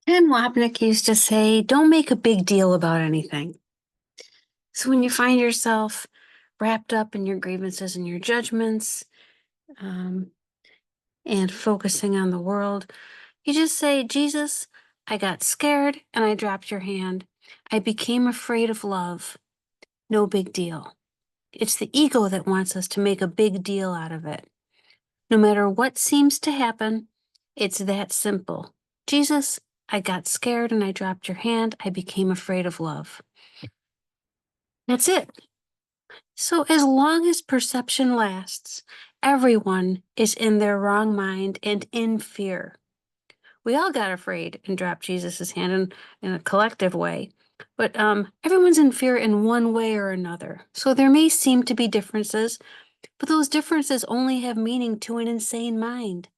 Ken Wapnick used to say, don't make a big deal about anything. So when you find yourself wrapped up in your grievances and your judgments, um, and focusing on the world, you just say, Jesus, I got scared and I dropped your hand. I became afraid of love. No big deal. It's the ego that wants us to make a big deal out of it. No matter what seems to happen, it's that simple. Jesus, I got scared and I dropped your hand. I became afraid of love. That's it. So as long as perception lasts, everyone is in their wrong mind and in fear. We all got afraid and dropped Jesus's hand in a collective way, but everyone's in fear in one way or another. So there may seem to be differences, but those differences only have meaning to an insane mind.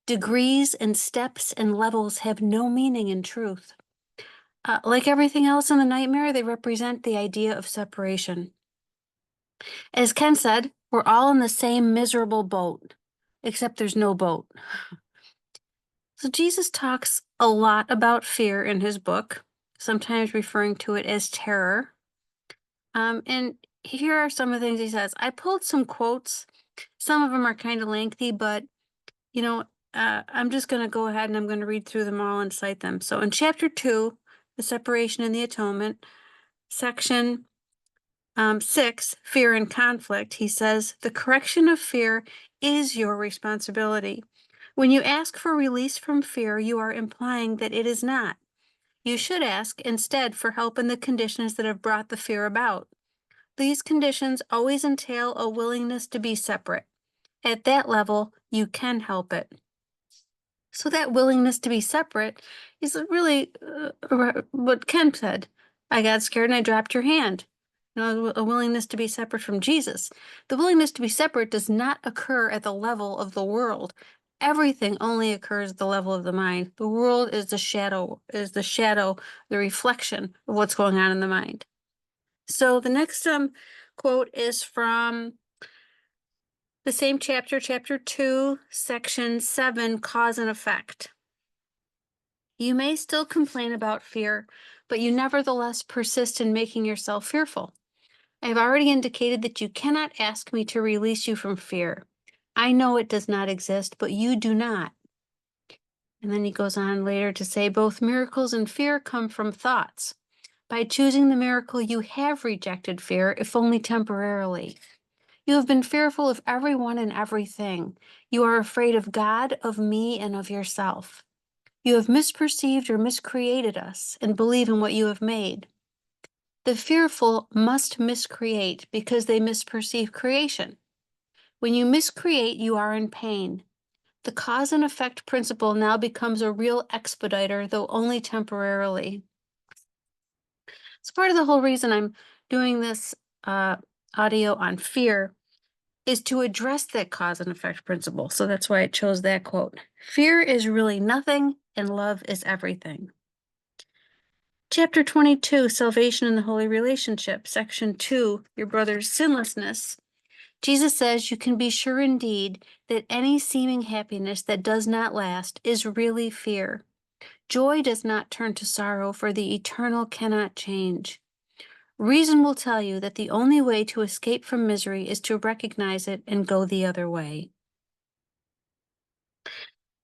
Degrees and steps and levels have no meaning in truth. Like everything else in the nightmare, they represent the idea of separation. As Ken said, we're all in the same miserable boat, except there's no boat. So Jesus talks a lot about fear in his book, sometimes referring to it as terror. And here are some of the things he says. I pulled some quotes. Some of them are kind of lengthy, but you know, I'm just going to go ahead and I'm going to read through them all and cite them. So in chapter 2, the separation and the atonement, section 6, fear and conflict, he says, the correction of fear is your responsibility. When you ask for release from fear, you are implying that it is not. You should ask instead for help in the conditions that have brought the fear about. These conditions always entail a willingness to be separate. At that level, you can help it. So that willingness to be separate is really what Ken said. I got scared and I dropped your hand. A willingness to be separate from Jesus. The willingness to be separate does not occur at the level of the world. Everything only occurs at the level of the mind. The world is the shadow, the reflection of what's going on in the mind. So the next quote is from the same chapter, chapter 2, section 7, cause and effect. You may still complain about fear, but you nevertheless persist in making yourself fearful. I have already indicated that you cannot ask me to release you from fear. I know it does not exist, but you do not. And then he goes on later to say, both miracles and fear come from thoughts. By choosing the miracle, you have rejected fear, if only temporarily. You have been fearful of everyone and everything. You are afraid of God, of me, and of yourself. You have misperceived or miscreated us and believe in what you have made. The fearful must miscreate because they misperceive creation. When you miscreate, you are in pain. The cause and effect principle now becomes a real expediter, though only temporarily. It's part of the whole reason I'm doing this audio on fear is to address that cause and effect principle. So that's why I chose that quote. Fear is really nothing, and love is everything. Chapter 22, Salvation in the Holy Relationship, Section 2, Your Brother's Sinlessness. Jesus says you can be sure indeed that any seeming happiness that does not last is really fear. Joy does not turn to sorrow, for the eternal cannot change. Reason will tell you that the only way to escape from misery is to recognize it and go the other way.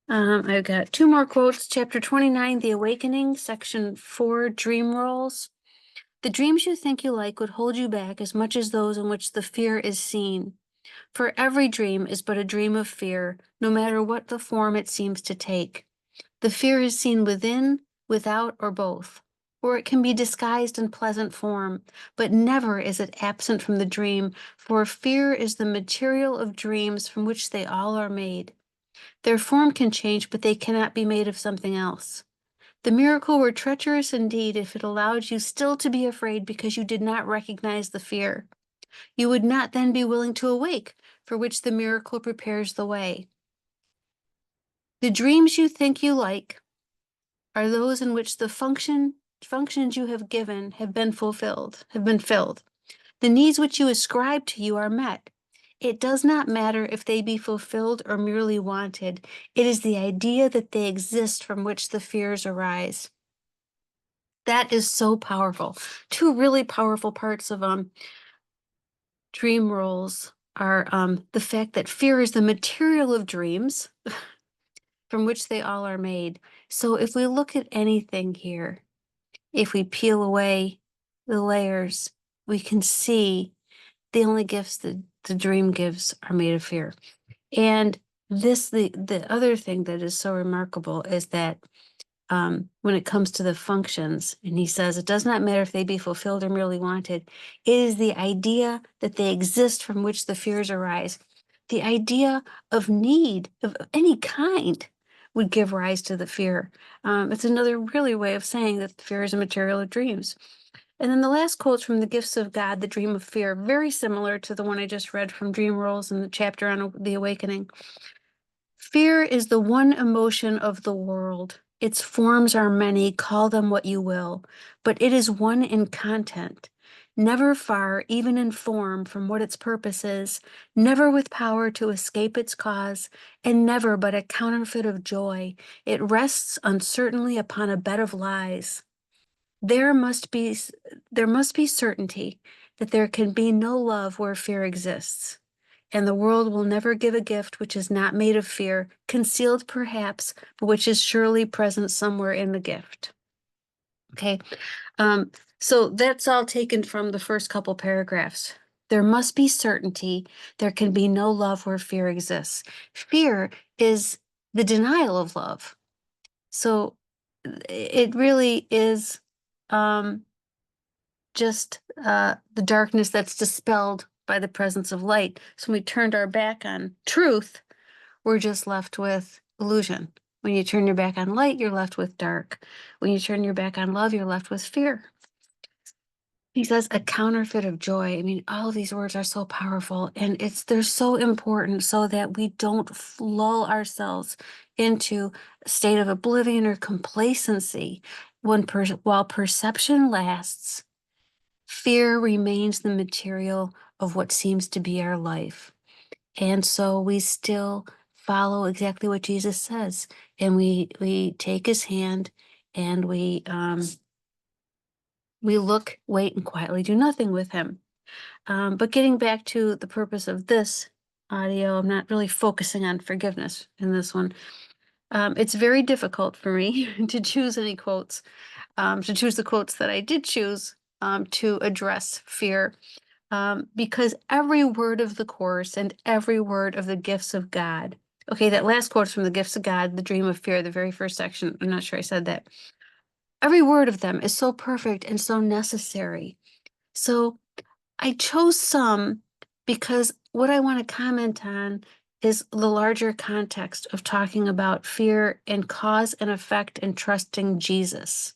I've got two more quotes. Chapter 29, The Awakening, Section 4, Dream Roles. The dreams you think you like would hold you back as much as those in which the fear is seen. For every dream is but a dream of fear, no matter what the form it seems to take. The fear is seen within, without, or both. Or it can be disguised in pleasant form, but never is it absent from the dream, for fear is the material of dreams from which they all are made. Their form can change, but they cannot be made of something else. The miracle were treacherous indeed if it allowed you still to be afraid because you did not recognize the fear. You would not then be willing to awake, for which the miracle prepares the way. The dreams you think you like are those in which the functions you have given have been filled. The needs which you ascribe to you are met. It does not matter if they be fulfilled or merely wanted. It is the idea that they exist from which the fears arise. That is so powerful. Two really powerful parts of dream roles are the fact that fear is the material of dreams from which they all are made. So if we look at anything here, if we peel away the layers, we can see the only gifts that the dream gives are made of fear. And the other thing that is so remarkable is that when it comes to the functions, and he says, it does not matter if they be fulfilled or merely wanted. It is the idea that they exist from which the fears arise. The idea of need of any kind would give rise to the fear. It's another really way of saying that the fear is a material of dreams. And then the last quote's from The Gifts of God, The Dream of Fear, very similar to the one I just read from Dream Rolls in the chapter on the awakening. Fear is the one emotion of the world. Its forms are many, call them what you will, but it is one in content, never far, even in form, from what its purpose is, never with power to escape its cause, and never but a counterfeit of joy. It rests uncertainly upon a bed of lies. There must be certainty that there can be no love where fear exists. And the world will never give a gift which is not made of fear, concealed perhaps, but which is surely present somewhere in the gift. Okay, so that's all taken from the first couple paragraphs. There must be certainty. There can be no love where fear exists. Fear is the denial of love. So it really is just the darkness that's dispelled by the presence of light. So when we turned our back on truth, we're just left with illusion. When you turn your back on light, you're left with dark. When you turn your back on love, you're left with fear. He says a counterfeit of joy. I mean, all of these words are so powerful, and they're so important so that we don't lull ourselves into a state of oblivion or complacency. While perception lasts, fear remains the material of what seems to be our life. And so we still follow exactly what Jesus says. And we take his hand and we look, wait, and quietly do nothing with him. But getting back to the purpose of this audio, I'm not really focusing on forgiveness in this one. It's very difficult for me to choose any quotes, to choose the quotes that I did choose to address fear. Because every word of the course and every word of the gifts of God. Okay, that last quote is from the gifts of God, the dream of fear, the very first section. I'm not sure I said that. Every word of them is so perfect and so necessary. So I chose some because what I want to comment on is the larger context of talking about fear and cause and effect and trusting Jesus.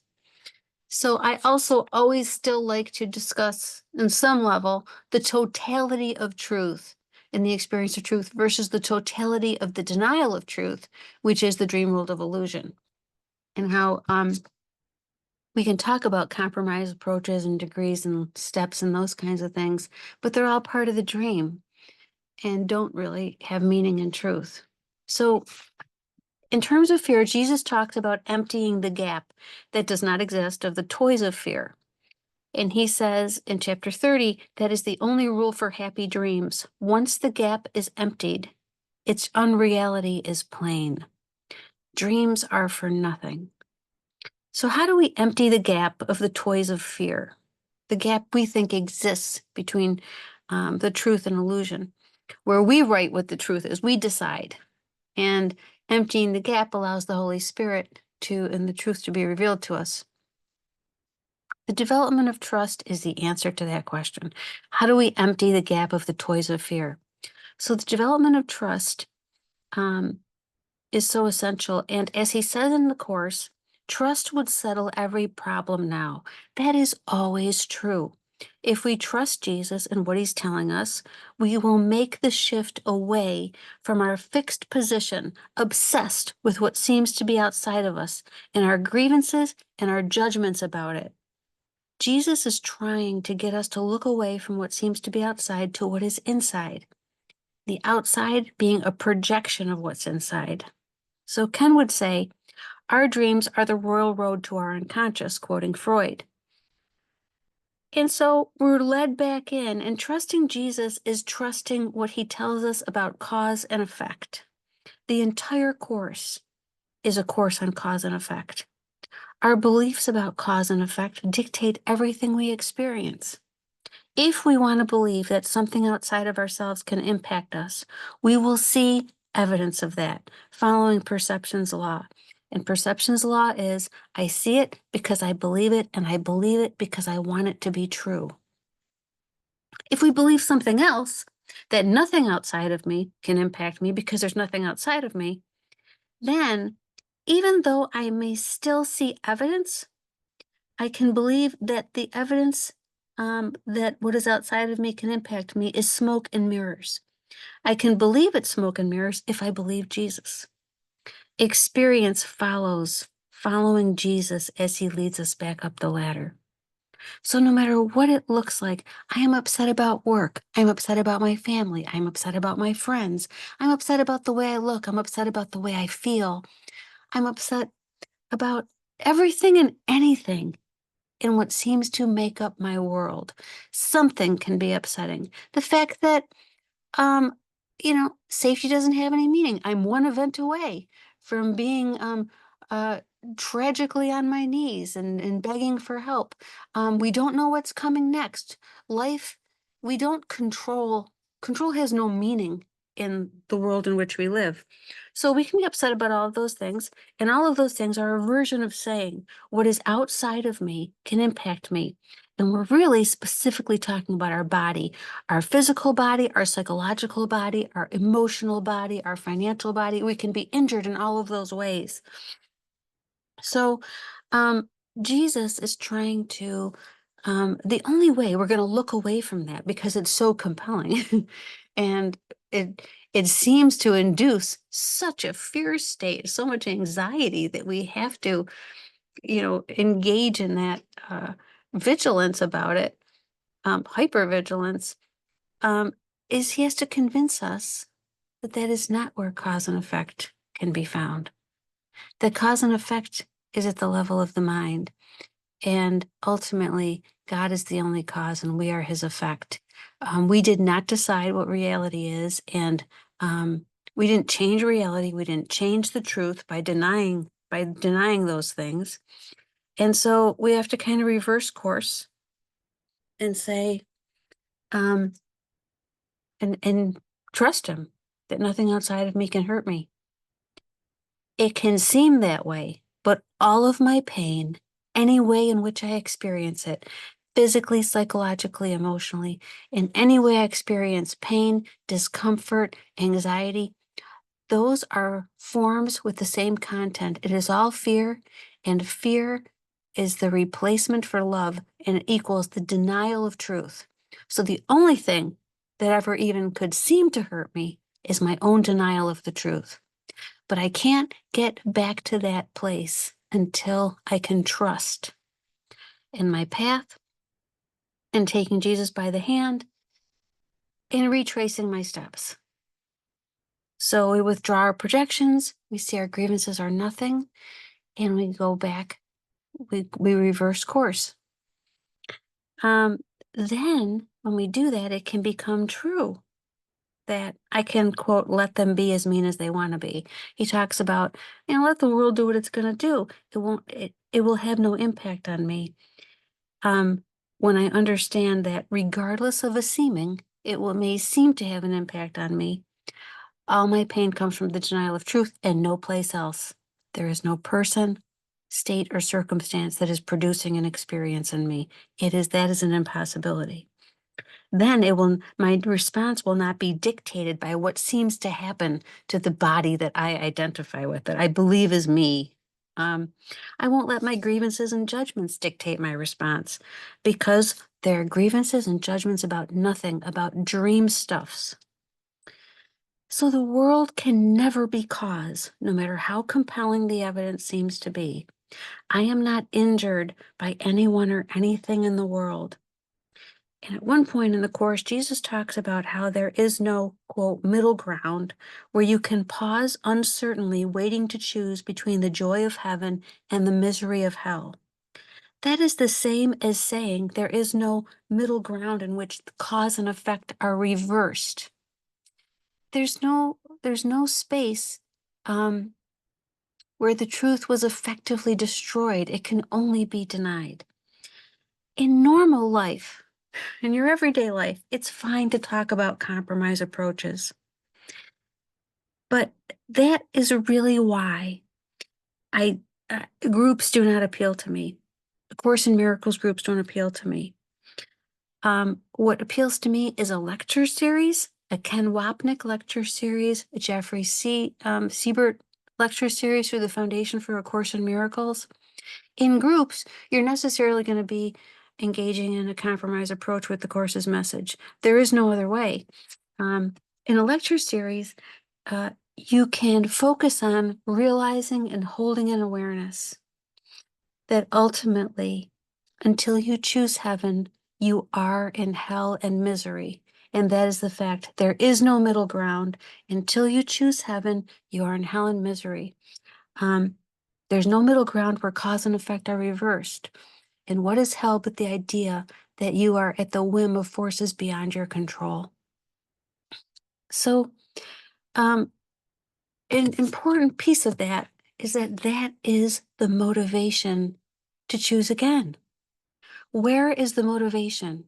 So I also always still like to discuss, in some level, the totality of truth in the experience of truth versus the totality of the denial of truth, which is the dream world of illusion, and how we can talk about compromise approaches and degrees and steps and those kinds of things, but they're all part of the dream and don't really have meaning and truth. So in terms of fear, Jesus talks about emptying the gap that does not exist of the toys of fear. And he says in chapter 30, that is the only rule for happy dreams. Once the gap is emptied, its unreality is plain. Dreams are for nothing. So how do we empty the gap of the toys of fear? The gap we think exists between the truth and illusion, where we write what the truth is, we decide. And emptying the gap allows the Holy Spirit and the truth to be revealed to us. The development of trust is the answer to that question. How do we empty the gap of the toys of fear? So the development of trust is so essential. And as he says in the course, trust would settle every problem now. That is always true. If we trust Jesus and what he's telling us, we will make the shift away from our fixed position, obsessed with what seems to be outside of us and our grievances and our judgments about it. Jesus is trying to get us to look away from what seems to be outside to what is inside. the outside being a projection of what's inside. So Ken would say, our dreams are the royal road to our unconscious, quoting Freud. And so we're led back in, and trusting Jesus is trusting what he tells us about cause and effect. The entire course is a course on cause and effect. Our beliefs about cause and effect dictate everything we experience. If we want to believe that something outside of ourselves can impact us, we will see evidence of that following perception's law. And perception's law is, I see it because I believe it, and I believe it because I want it to be true. If we believe something else, that nothing outside of me can impact me because there's nothing outside of me, then even though I may still see evidence, I can believe that the evidence that what is outside of me can impact me is smoke and mirrors. I can believe it's smoke and mirrors if I believe Jesus. Experience follows, following Jesus as he leads us back up the ladder. So no matter what it looks like, I am upset about work. I'm upset about my family. I'm upset about my friends. I'm upset about the way I look. I'm upset about the way I feel. I'm upset about everything and anything in what seems to make up my world. Something can be upsetting. The fact that, um, safety doesn't have any meaning. I'm one event away from being uh, tragically on my knees and begging for help. We don't know what's coming next. Life, we don't control. Control has no meaning in the world in which we live. So we can be upset about all of those things, and all of those things are a version of saying what is outside of me can impact me. And we're really specifically talking about our body, our physical body, our psychological body, our emotional body, our financial body. We can be injured in all of those ways. So, Jesus is trying to, the only way we're going to look away from that because it's so compelling and it seems to induce such a fear state, so much anxiety that we have to, engage in that vigilance about it, hypervigilance, um, is he has to convince us that that is not where cause and effect can be found. That cause and effect is at the level of the mind. And ultimately, God is the only cause and we are his effect. We did not decide what reality is. And we didn't change reality. We didn't change the truth by denying those things. And so we have to kind of reverse course and say, and trust him that nothing outside of me can hurt me. It can seem that way, but all of my pain, any way in which I experience it, physically, psychologically, emotionally, in any way I experience pain, discomfort, anxiety, those are forms with the same content. It is all fear, and fear is the replacement for love, and it equals the denial of truth. So the only thing that ever even could seem to hurt me is my own denial of the truth. But I can't get back to that place until I can trust in my path and taking Jesus by the hand and retracing my steps. So we withdraw our projections, we see our grievances are nothing, and we go back, we reverse course. Then when we do that, it can become true that I can, quote, let them be as mean as they want to be. He talks about, let the world do what it's going to do. It will have no impact on me. When I understand that regardless of a seeming, may seem to have an impact on me, all my pain comes from the denial of truth and no place else. There is no person, state, or circumstance that is producing an experience in me. That is an impossibility. Then my response will not be dictated by what seems to happen to the body that I identify with, that I believe is me. I won't let my grievances and judgments dictate my response because they're grievances and judgments about nothing, about dream stuffs. So the world can never be cause, no matter how compelling the evidence seems to be. I am not injured by anyone or anything in the world. And at one point in the Course, Jesus talks about how there is no, quote, middle ground where you can pause uncertainly waiting to choose between the joy of heaven and the misery of hell. That is the same as saying there is no middle ground in which the cause and effect are reversed. There's no space where the truth was effectively destroyed. It can only be denied. In normal life, in your everyday life, it's fine to talk about compromise approaches. But that is really why groups do not appeal to me. The Course in Miracles groups don't appeal to me. What appeals to me is a lecture series, a Ken Wapnick lecture series, a Jeffrey Siebert lecture series through the Foundation for A Course in Miracles. In groups, you're necessarily going to be engaging in a compromise approach with the Course's message. There is no other way. In a lecture series, you can focus on realizing and holding an awareness that ultimately, until you choose heaven, you are in hell and misery. And that is the fact. There is no middle ground. Until you choose heaven, you are in hell and misery. There's no middle ground where cause and effect are reversed. And what is hell but the idea that you are at the whim of forces beyond your control? So, an important piece of that is that is the motivation to choose again. Where is the motivation?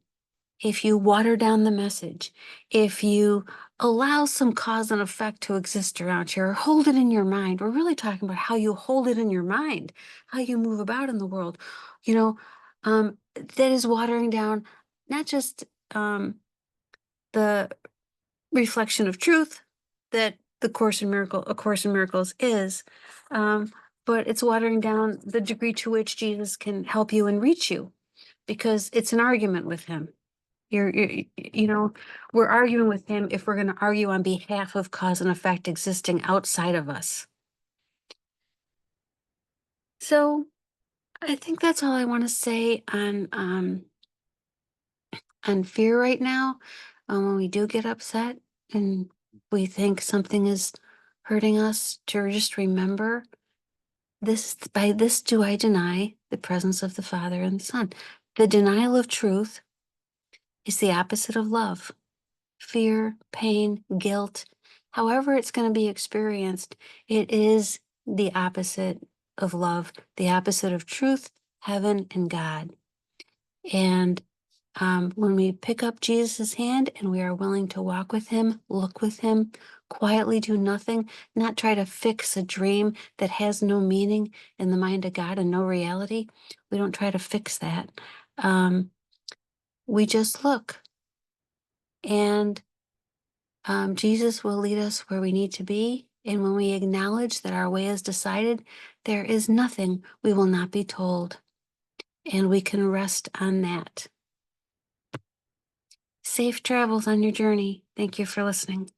If you water down the message, if you allow some cause and effect to exist around you, or hold it in your mind, we're really talking about how you hold it in your mind, how you move about in the world, that is watering down not just the reflection of truth that A Course in Miracles is, but it's watering down the degree to which Jesus can help you and reach you, because it's an argument with him. We're arguing with him if we're going to argue on behalf of cause and effect existing outside of us. So I think that's all I want to say on fear right now. When we do get upset and we think something is hurting us, to just remember this: by this do I deny the presence of the Father and the Son. The denial of truth is the opposite of love. Fear, pain, guilt, however it's going to be experienced, it is the opposite of love, the opposite of truth, heaven, and God. And when we pick up Jesus' hand and we are willing to walk with him, look with him, quietly do nothing, not try to fix a dream that has no meaning in the mind of God and no reality. We don't try to fix that. We just look. And Jesus will lead us where we need to be. And when we acknowledge that our way is decided, there is nothing we will not be told. And we can rest on that. Safe travels on your journey. Thank you for listening.